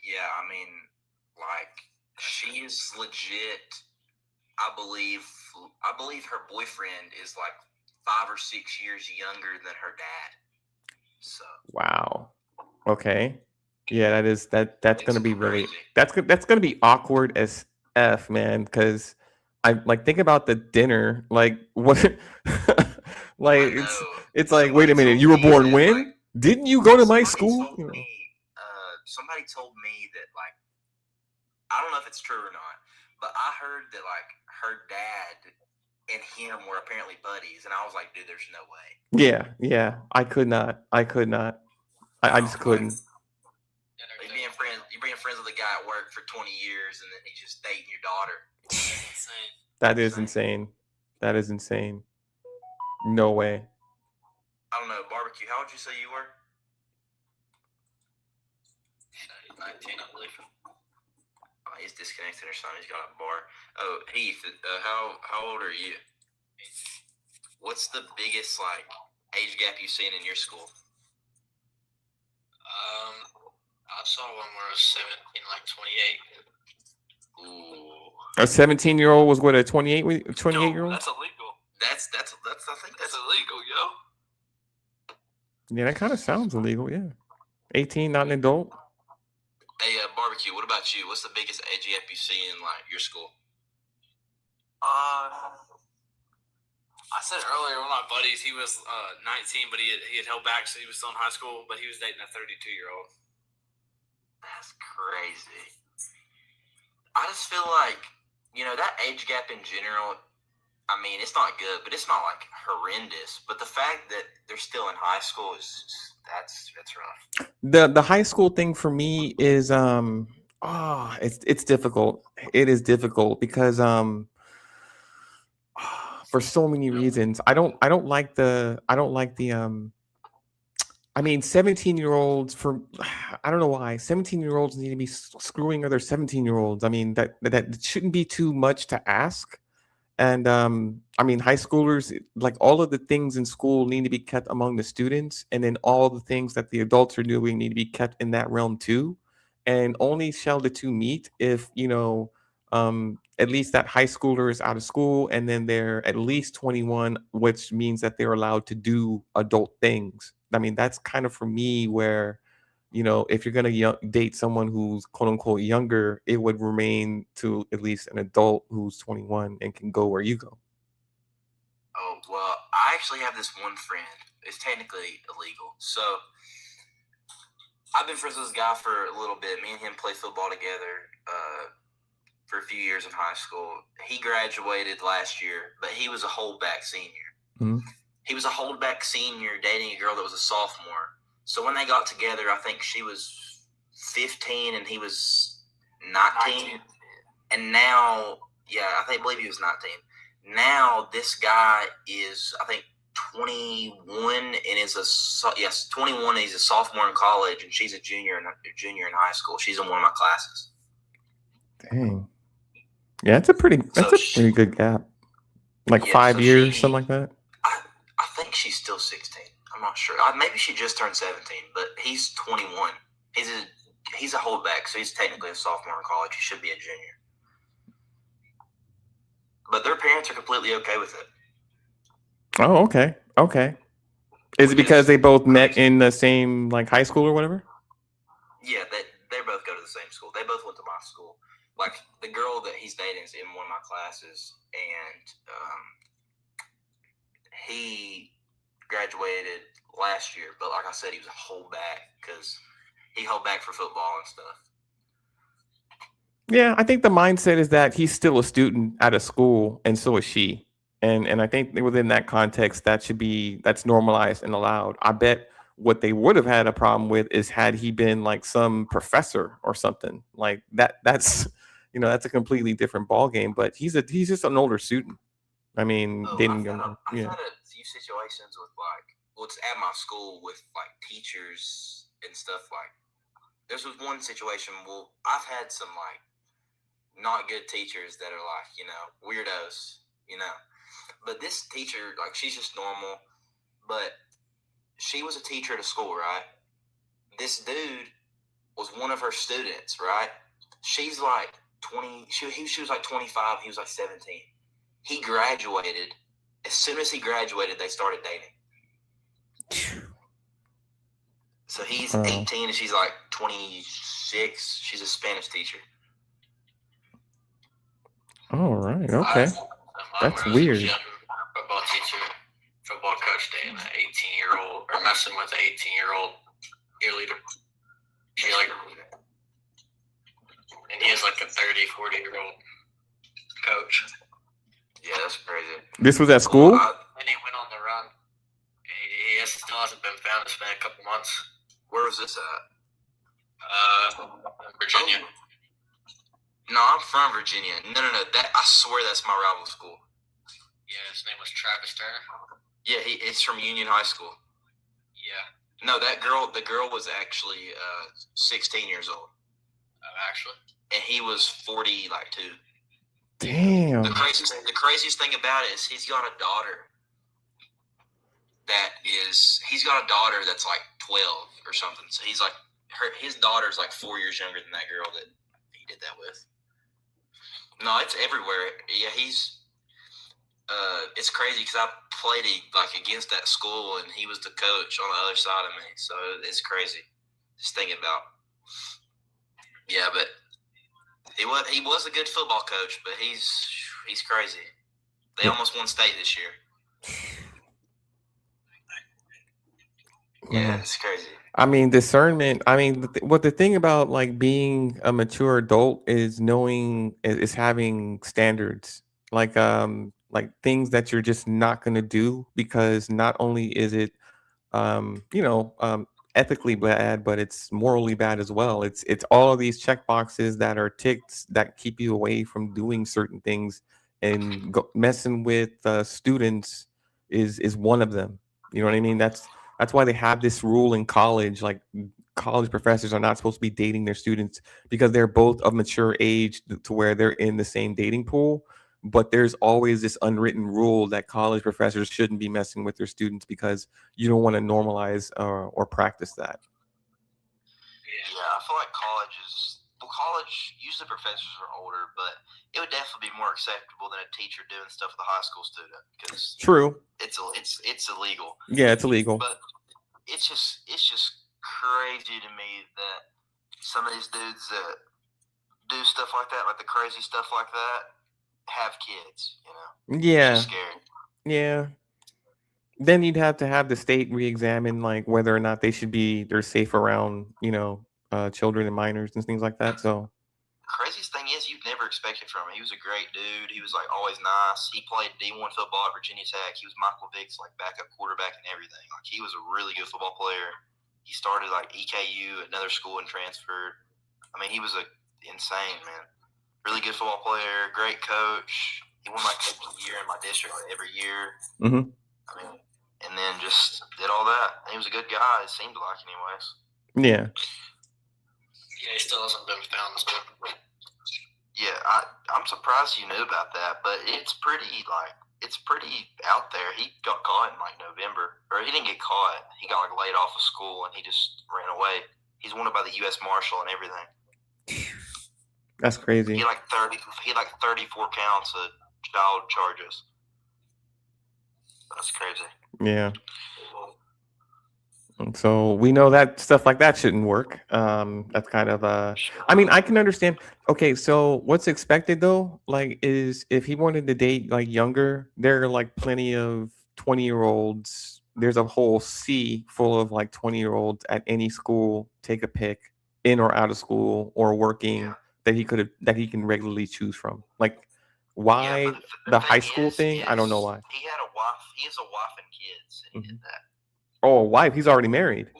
Yeah, I mean, like she is legit. I believe her boyfriend is like 5 or 6 years younger than her dad. So Wow. Okay. Yeah, that's gonna be really crazy. that's gonna be awkward as F, man, because I like think about the dinner. Like what like it's like, wait a minute, you were born when? Like, didn't you go to my school? Somebody told me that like I don't know if it's true or not, but I heard that like her dad and him were apparently buddies, and I was like, dude, there's no way. Yeah. I could not. I just couldn't. You're being friends with a guy at work for 20 years, and then he's just dating your daughter. That is insane. That is insane. No way. I don't know, barbecue. How would you say you were? 19, I believe. Oh, he's disconnected or something. He's got a bar. Oh, Heath, how old are you? What's the biggest like age gap you've seen in your school? I saw one where it was 17, like 28. Ooh. A 17-year-old was what, a 28-year-old? That's illegal. That's I think that's illegal, yo. Yeah, that kind of sounds illegal. Yeah, 18, not an adult. Hey, barbecue. What about you? What's the biggest age gap you see in like your school? I said earlier, one of my buddies, he was 19, but he had held back, so he was still in high school, but he was dating a 32-year-old. That's crazy. I just feel like, that age gap in general, I mean, it's not good, but it's not like horrendous. But the fact that they're still in high school that's rough. The high school thing for me is it's difficult. It is difficult because for so many reasons. I don't like the I mean, 17-year-olds I don't know why 17-year-olds need to be screwing other 17-year-olds. I mean, that shouldn't be too much to ask. And I mean, high schoolers, like all of the things in school need to be kept among the students, and then all the things that the adults are doing need to be kept in that realm too. And only shall the two meet if, at least that high schooler is out of school and then they're at least 21, which means that they're allowed to do adult things. I mean, that's kind of for me where, if you're going to date someone who's quote unquote younger, it would remain to at least an adult who's 21 and can go where you go. Oh, well, I actually have this one friend. It's technically illegal. So I've been friends with this guy for a little bit. Me and him played football together for a few years in high school. He graduated last year, but he was a holdback senior. Mhm. He was a holdback senior dating a girl that was a sophomore. So when they got together, I think she was 15 and he was 19. And now, I believe he was 19. Now this guy is, I think, 21 and is 21. And he's a sophomore in college, and she's a junior in high school. She's in one of my classes. Dang. Yeah, that's a pretty good gap. Like 5 years, something like that. I think she's still 16. I'm not sure. Maybe she just turned 17, but he's 21. He's a holdback, so he's technically a sophomore in college. He should be a junior. But their parents are completely okay with it. Oh, okay. Okay. Is it because they both met in the same like high school or whatever? Yeah, they both go to the same school. They both went to my school. Like the girl that he's dating is in one of my classes, and he graduated last year. But like I said, he was a holdback because he held back for football and stuff. Yeah, I think the mindset is that he's still a student at a school, and so is she. And I think within that context, that's normalized and allowed. I bet what they would have had a problem with is had he been like some professor or something like that. That's that's a completely different ball game. But he's just an older student. I mean, I've had a few situations with it's at my school with like teachers and stuff. Like this was one situation. Well, I've had some like not good teachers that are like weirdos, But this teacher, like, she's just normal. But she was a teacher at a school, right? This dude was one of her students, right? She's like 20. She was like 25. He was like 17. He graduated. As soon as he graduated, they started dating. So he's 18 and she's like 26. She's a Spanish teacher. All right. Okay. That's weird. Football teacher, football coach dating an 18-year-old or messing with an 18-year-old cheerleader. And he is like a 30, 40-year-old coach. Yeah, that's crazy. This was at school? And he went on the run. He still hasn't been found. It's been a couple months. Where was this at? Virginia. No, I'm from Virginia. No. I swear that's my rival school. Yeah, his name was Travis Turner. Yeah, it's from Union High School. Yeah. No, the girl was actually 16 years old. Actually? And he was 42. Damn. The craziest thing about it is he's got a daughter that's like 12 or something. So he's like his daughter's like 4 years younger than that girl that he did that with. No, it's everywhere. Yeah, it's crazy because I played against that school and he was the coach on the other side of me. So it's crazy just thinking about. Yeah, but he was a good football coach, but he's crazy. They almost won state this year. Yeah, it's crazy. I mean, discernment. I mean, the thing about like being a mature adult is having standards, like things that you're just not going to do because not only is it, ethically bad, but it's morally bad as well. It's all of these check boxes that are ticked that keep you away from doing certain things, and messing with students is one of them. You know what I mean? That's why they have this rule in college. Like college professors are not supposed to be dating their students because they're both of mature age to where they're in the same dating pool. but there's always this unwritten rule that college professors shouldn't be messing with their students because you don't want to normalize or practice that. Yeah, I feel like college, usually professors are older, but it would definitely be more acceptable than a teacher doing stuff with a high school student because True. it's illegal. Yeah, it's illegal. But it's just crazy to me that some of these dudes that do stuff like that, like the crazy stuff like that, have kids. Yeah. It's just scary. Yeah. Then you'd have to have the state re-examine like whether or not they're safe around, children and minors and things like that. So craziest thing is you'd never expect it from him. He was a great dude. He was like always nice. He played D1 football at Virginia Tech. He was Michael Vick's like backup quarterback and everything. Like he was a really good football player. He started like EKU, another school, and transferred. I mean, he was insane, man. Really good football player, great coach. He won like coach of the year in my district like, every year. Mm-hmm. I mean, and then just did all that. And he was a good guy. It seemed like, anyways. Yeah. Yeah, he still hasn't been found. Yeah, I'm surprised you knew about that, but it's pretty out there. He got caught in like November, or he didn't get caught. He got like laid off of school and he just ran away. He's wanted by the U.S. Marshal and everything. That's crazy. He had like 34 counts of child charges. That's crazy. Yeah. So we know that stuff like that shouldn't work. That's kind of I mean, I can understand. Okay, so what's expected though, like, is if he wanted to date like younger, there are like plenty of 20-year-olds. There's a whole sea full of like 20-year-olds at any school. Take a pick, in or out of school or working, that he can regularly choose from. Like, why Yeah, the high school thing? I don't know why. He had a wife. He has a wife and kids, and he did that. Oh, a wife. He's already married.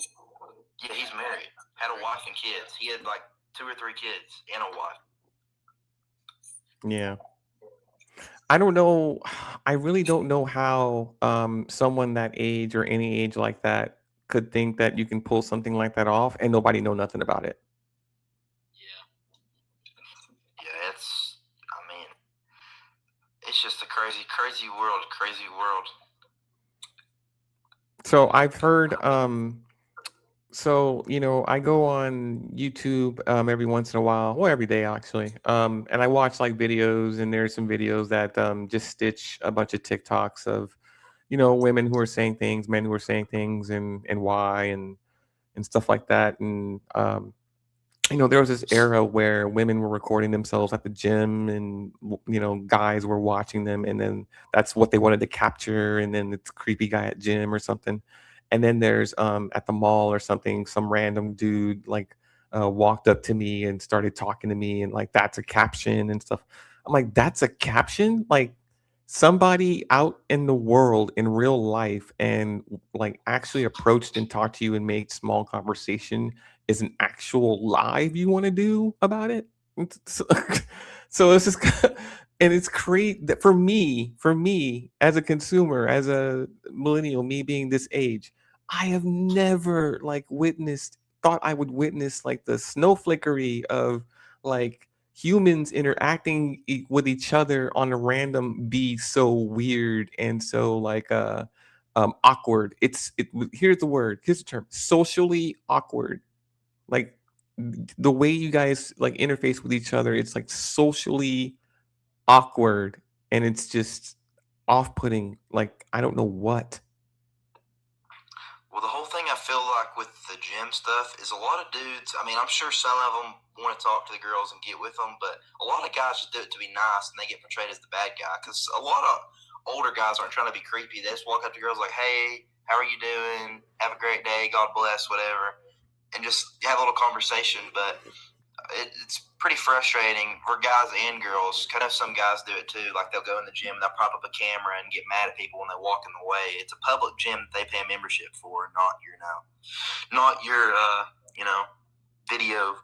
Yeah, he's married. Had a wife and kids. He had like 2 or 3 kids and a wife. Yeah. I don't know. I really don't know how someone that age or any age like that could think that you can pull something like that off and nobody know nothing about it. Yeah, it's just a crazy world. So I've heard I go on YouTube every once in a while, well, every day actually. And I watch like videos, and there's some videos that just stitch a bunch of TikToks of, women who are saying things, men who are saying things, and why and stuff like that. And there was this era where women were recording themselves at the gym, and guys were watching them, and then that's what they wanted to capture, and then it's creepy guy at gym or something. And then there's at the mall or something, some random dude like walked up to me and started talking to me, and like that's a caption and stuff. I'm like, that's a caption? Like, somebody out in the world in real life and like actually approached and talked to you and made small conversation is an actual live you want to do about it? So it's just, and it's great that for me as a consumer, as a millennial, me being this age, I have never like thought I would witness like the snowflakery of like humans interacting with each other on a random be so weird and so like awkward. Here's the term: socially awkward. Like the way you guys like interface with each other, it's like socially awkward, and it's just off-putting. Like, I don't know what. Well, the whole thing I feel like with the gym stuff is a lot of dudes. I mean, I'm sure some of them want to talk to the girls and get with them, but a lot of guys just do it to be nice, and they get portrayed as the bad guy. Because a lot of older guys aren't trying to be creepy. They just walk up to girls like, "Hey, how are you doing? Have a great day. God bless, whatever," and just have a little conversation. But it's pretty frustrating for guys and girls. Kind of some guys do it too. Like they'll go in the gym and they'll prop up a camera and get mad at people when they walk in the way. It's a public gym that they pay a membership for, not your video.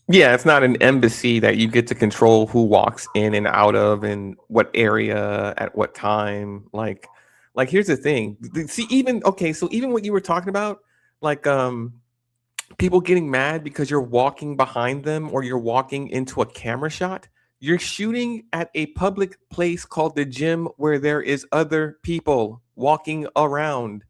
Yeah, it's not an embassy that you get to control who walks in and out of and what area at what time. Like here's the thing. See, even what you were talking about, like people getting mad because you're walking behind them or you're walking into a camera shot. You're shooting at a public place called the gym where there is other people walking around.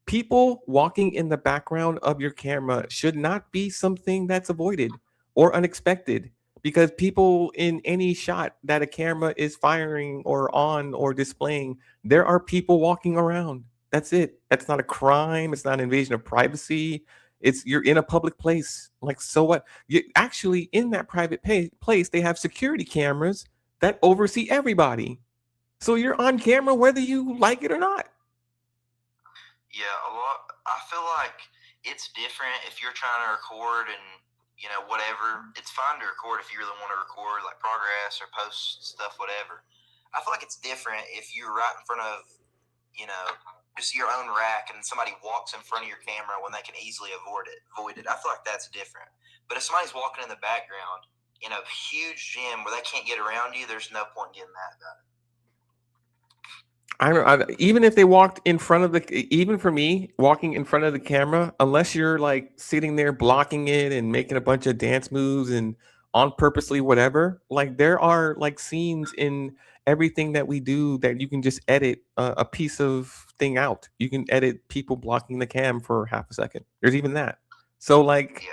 People walking in the background of your camera should not be something that's avoided or unexpected, because people in any shot that a camera is firing or on or displaying, there are people walking around. That's it. That's not a crime. It's not an invasion of privacy. It's you're in a public place. Like, so what? You actually, in that private place, they have security cameras that oversee everybody. So you're on camera whether you like it or not. Yeah, a lot. I feel like it's different if you're trying to record and whatever. It's fine to record if you really want to record like progress or post stuff, whatever. I feel like it's different if you're right in front of just your own rack and somebody walks in front of your camera when they can easily avoid it. I feel like that's different. But if somebody's walking in the background in a huge gym where they can't get around you, there's no point getting mad about it. Even if they walked in front of even for me, walking in front of the camera, unless you're like sitting there blocking it and making a bunch of dance moves and on purposely whatever, like there are like scenes in everything that we do that you can just edit a piece of thing out. You can edit people blocking the cam for half a second. There's even that. So like,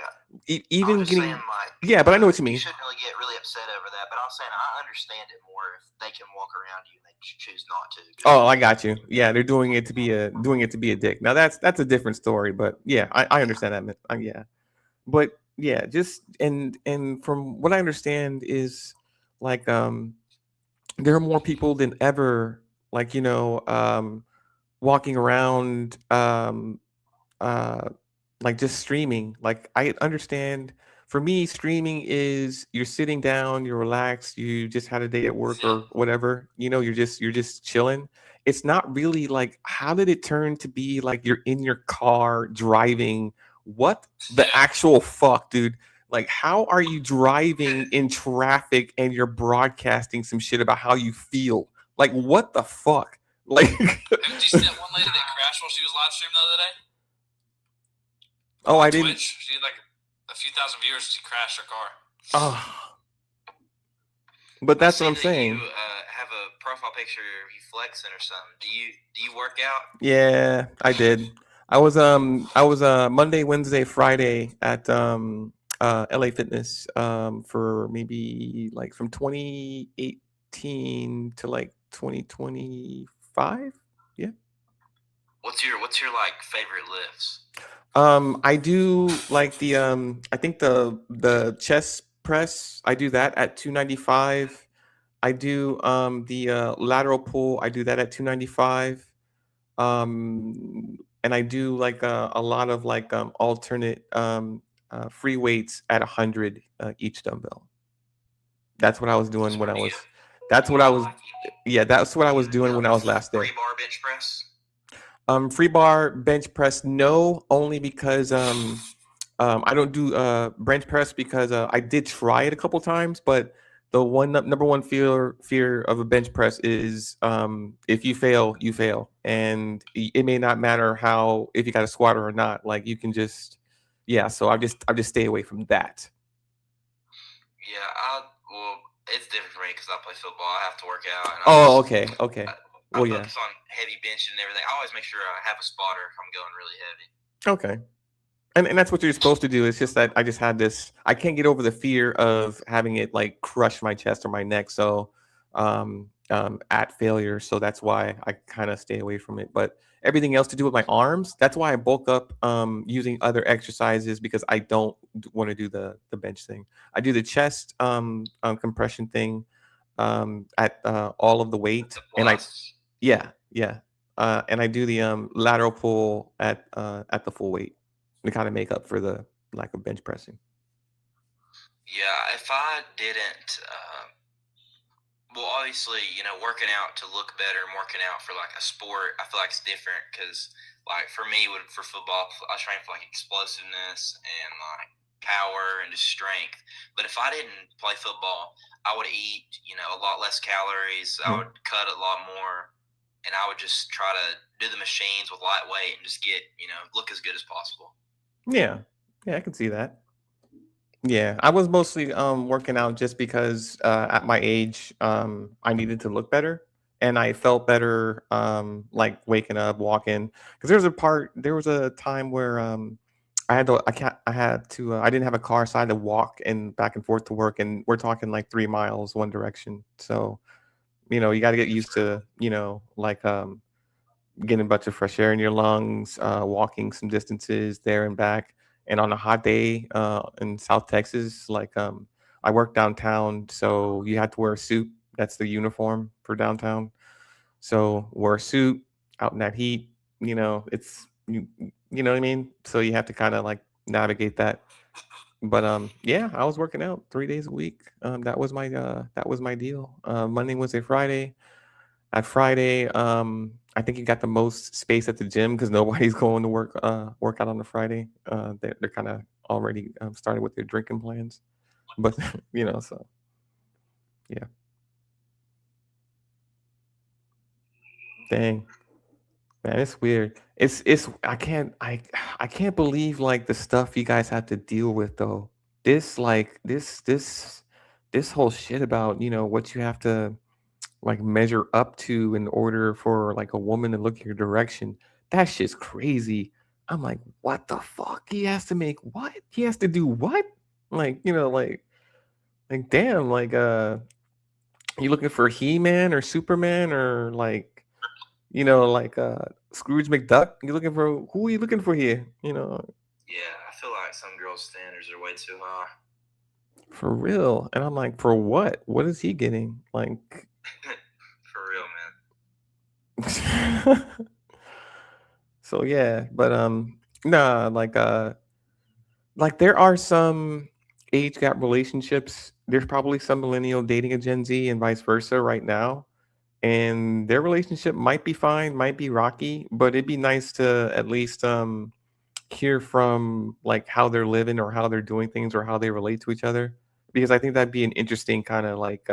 even getting saying, like, yeah, but I know what you mean. You shouldn't really get really upset over that, but I'm saying I understand it more if they can walk around you and they choose not to. Oh, I got you. Yeah, they're doing it to be a dick. Now that's a different story, but yeah, I understand that. Yeah, but yeah, just and from what I understand is like there are more people than ever, like walking around uh like just streaming. Like I understand, for me streaming is you're sitting down, you're relaxed, you just had a day at work or whatever, you're just chilling. It's not really like, how did it turn to be like you're in your car driving? What the actual fuck, dude? Like, how are you driving in traffic and you're broadcasting some shit about how you feel? Like, what the fuck? Like, Did you see that one lady that crashed while she was live streaming the other day? Oh, I didn't. Twitch. She had like a few thousand viewers. She crashed her car. Oh, but that's what I'm saying. You have a profile picture of you flexing or something. Do you work out? Yeah, I did. I was Monday, Wednesday, Friday at LA Fitness for maybe like from 2018 to like 2025. Yeah. What's your like favorite lifts? I do like the I think the chest press. I do that at 295. I do the lateral pull. I do that at 295. And I do like a lot of like alternate free weights at 100 each dumbbell. That's what I was doing when I was. That's what I was. Yeah, that's what I was doing when I was last there. Free bar bench press. Free bar bench press, no, only because I don't do bench press because I did try it a couple times, but the number one fear of a bench press is if you fail, you fail, and it may not matter how, if you got a squatter or not. Like, you can just, yeah. So I just stay away from that. Yeah, well, it's different for me because I play football. I have to work out. And Okay. I focus on heavy benching and everything. I always make sure I have a spotter if I'm going really heavy. Okay. And that's what you're supposed to do. It's just that I just had this. I can't get over the fear of having it like crush my chest or my neck. So at failure. So that's why I kind of stay away from it. But everything else to do with my arms, that's why I bulk up using other exercises, because I don't want to do the bench thing. I do the chest compression thing at all of the weight, and and I do the lateral pull at the full weight to kind of make up for the lack of bench pressing. Yeah, if I didn't, well, obviously, working out to look better and working out for like a sport, I feel like it's different because, like, for me, for football, I train for like explosiveness and like power and just strength. But if I didn't play football, I would eat, a lot less calories. I would cut a lot more, and I would just try to do the machines with lightweight and just get, look as good as possible. Yeah, I can see that. Yeah, I was mostly working out just because at my age I needed to look better and I felt better like waking up, walking because there was a time where I had to I didn't have a car so I had to walk and back and forth to work and we're talking like 3 miles one direction. So, you got to get used to, like getting a bunch of fresh air in your lungs, walking some distances there and back. And on a hot day in South Texas, like I work downtown, so you had to wear a suit. That's the uniform for downtown. So wear a suit out in that heat. You know what I mean. So you have to kind of like navigate that. But yeah, I was working out 3 days a week. That was my deal. Monday, Wednesday, Friday. At Friday, I think you got the most space at the gym because nobody's going to work out on the Friday. They're kind of already started with their drinking plans, but so yeah, dang man, it's weird. It's I can't believe like the stuff you guys have to deal with though. This whole shit about what you have to like measure up to in order for like a woman to look your direction. That shit's crazy. I'm like, what the fuck? He has to make what? He has to do what? Like, like damn, like you looking for He-Man or Superman or like, like Scrooge McDuck? You looking for who are you looking for here? Yeah, I feel like some girls' standards are way too high. For real. And I'm like, for what? What is he getting? Like For real, man. so yeah, but nah, like there are some age gap relationships. There's probably some millennial dating a Gen Z and vice versa right now. And their relationship might be fine, might be rocky, but it'd be nice to at least hear from like how they're living or how they're doing things or how they relate to each other. Because I think that'd be an interesting kind of like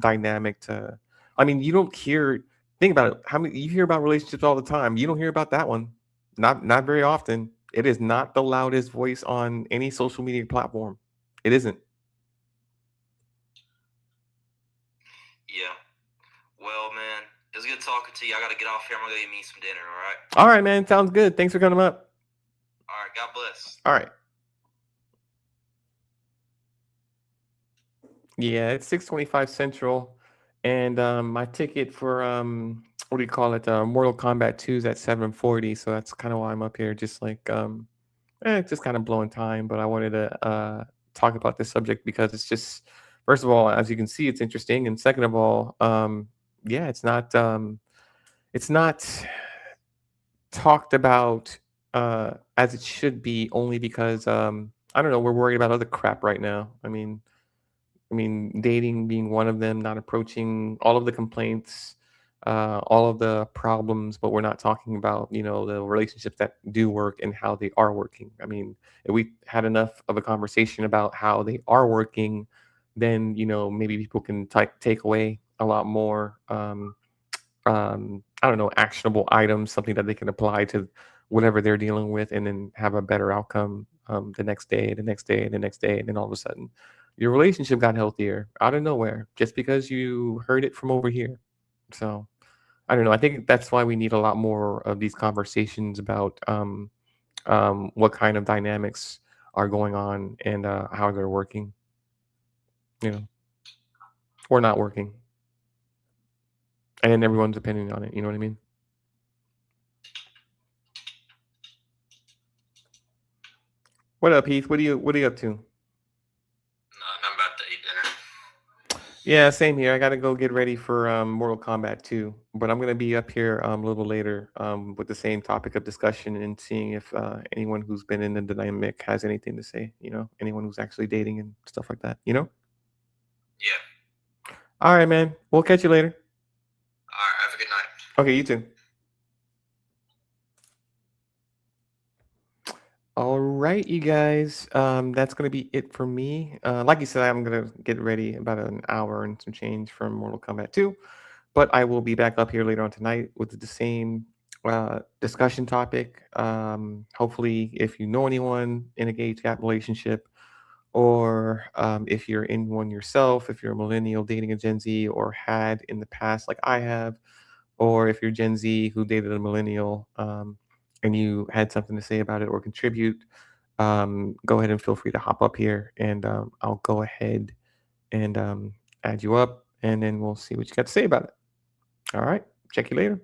dynamic to I mean, you don't hear think about it. How many you hear about relationships all the time. You don't hear about that one. Not very often. It is not the loudest voice on any social media platform. It isn't. Yeah. Well, man, it was good talking to you. I got to get off here. I'm going to go eat me some dinner, all right? All right, man. Sounds good. Thanks for coming up. All right. God bless. All right. Yeah, it's 6:25 Central, and my ticket for what do you call it? Mortal Kombat 2 is at 7:40, so that's kind of why I'm up here, just like just kind of blowing time. But I wanted to talk about this subject because it's just, first of all, as you can see, it's interesting, and second of all, yeah, it's not talked about as it should be, only because I don't know, we're worried about other crap right now. I mean, dating being one of them, not approaching all of the complaints, all of the problems, but we're not talking about, the relationships that do work and how they are working. I mean, if we had enough of a conversation about how they are working, then, maybe people can take away a lot more, I don't know, actionable items, something that they can apply to whatever they're dealing with and then have a better outcome the next day, the next day, the next day. And then all of a sudden, your relationship got healthier out of nowhere just because you heard it from over here. So I don't know. I think that's why we need a lot more of these conversations about what kind of dynamics are going on and how they're working, or not working, and then everyone's opinion on it. You know what I mean? What up, Heath? What are you up to? No, I'm about to eat dinner. Yeah, same here. I got to go get ready for Mortal Kombat 2, but I'm going to be up here a little later with the same topic of discussion and seeing if anyone who's been in the dynamic has anything to say, anyone who's actually dating and stuff like that. Yeah. All right, man. We'll catch you later. All right. Have a good night. Okay, you too. All right, you guys. That's gonna be it for me. Like you said, I'm gonna get ready about an hour and some change from Mortal Kombat 2, but I will be back up here later on tonight with the same discussion topic. Hopefully, if you know anyone in a gay gap relationship, or if you're in one yourself, if you're a millennial dating a Gen Z or had in the past, like I have, or if you're Gen Z who dated a millennial and you had something to say about it or contribute, go ahead and feel free to hop up here and I'll go ahead and add you up and then we'll see what you got to say about it. All right. Check you later.